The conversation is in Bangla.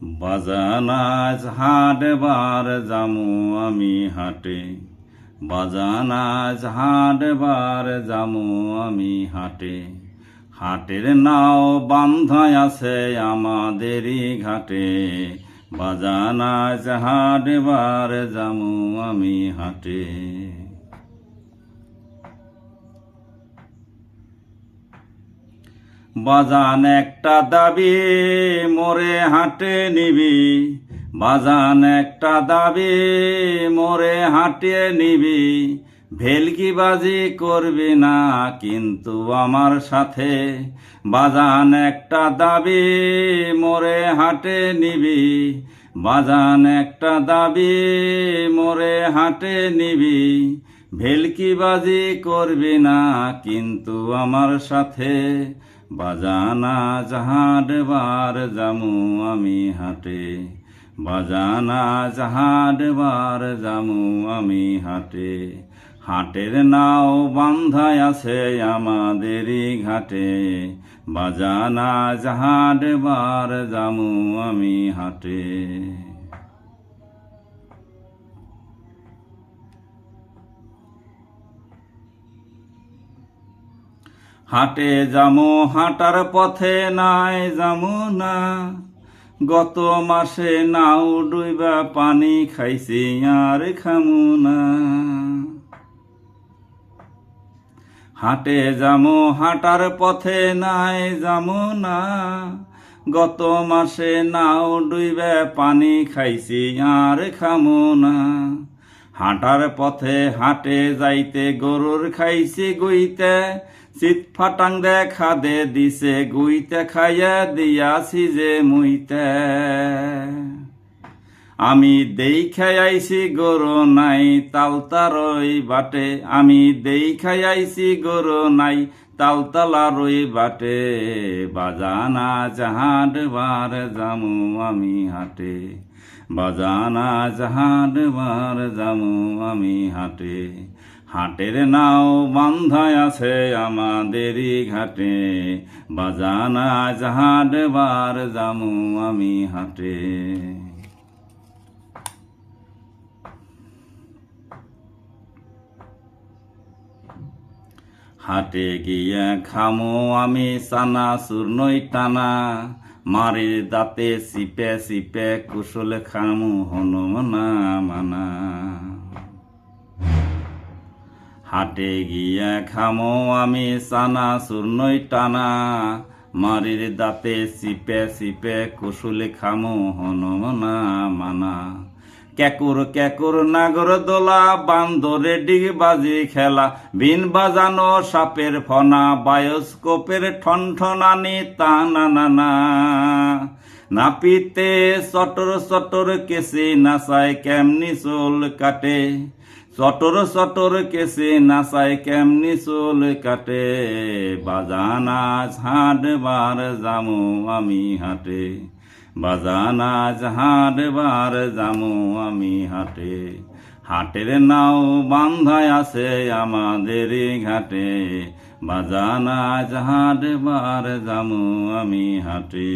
বাজান আজ হাটবার যামু আমি হাটে, বাজান আজ হাটবার যামু আমি হাটে। হাটের নাও বান্ধায় আছে আমাদেরই ঘাটে, বাজান আজ হাটবার যামু আমি হাটে। বাজান একটা দাবি মোরে হাটে নিবি, বাজান একটা দাবি মোরে হাটে নিবি। ভেলকিবাজি করবি না কিন্তু আমার সাথে, বাজান একটা দাবি মোরে হাটে নিবি, বাজান একটা দাবি মোরে হাটে নিবি। ভেলকিবাজি করবি না কিন্তু আমার সাথে, বাজান আজ হাটবার যামু আমি হাটে, বাজান আজ হাটবার যামু আমি হাটে। হাটের নাও বান্ধায় আছে আমাদেরই ঘাটে, বাজান আজ হাটবার যামু আমি হাটে। হাটে যামু হাঁটার পথে নাই যামু না, গত মাসে নাও ডুইবা পানি খাইছি আর খামু না। হাটে যামু হাঁটার পথে নাই যামু না, গত মাসে নাও ডুইবা পানি খাইছি আর খামু না। হাঁটার পথে হাটে যাইতে গরুর খাইছি গুইতে, চিত ফাটাং দেখা দে দিছে গুইতে খাইয়া দিয়াছি যে মুইতে। আমি দেইখাই আইছি গরু নাই তালতারই বাটে, আমি দেইখাই আইছি গরু নাই তালতালারই বাটে। বাজান আজ হাটবার যামু আমি হাটে, বাজান আজ হাটবার যামু আমি হাটে। হাটের নাও বান্ধায় আছে আমাদেরই ঘাটে, বাজান আজ হাটবার যামু আমি হাটে। হাটে গিয়া খামো আমি চানাচুর নই টানা, মারির দাঁতে চিপে চিপে কুশল খামু হনু না মানা। হাটে গিয়া খামো আমি চানাচুর নই টানা, মারির দাঁতে চিপে চিপে কুশল খামু হনু না মানা। কেকুর কেকুর নাগর দোলা বান্দরে ডিগবাজি খেলা, বিন বাজানো সাপের ফনা বায়োস্কোপের ঠনঠনানি টানা নানা। নাপিতে চটর চটর কেসে নাচায় কেমনি চুল কাটে, চটর চটর কেসে নাচায় কেমনি চুল কাটে। বাজান আজ হাটবার যামু আমি হাটে, বাজান আজ হাটবার যামু আমি হাটে। হাটের নাও বান্ধায় আছে আমাদেরই ঘাটে, বাজান আজ হাটবার যামু আমি হাটে।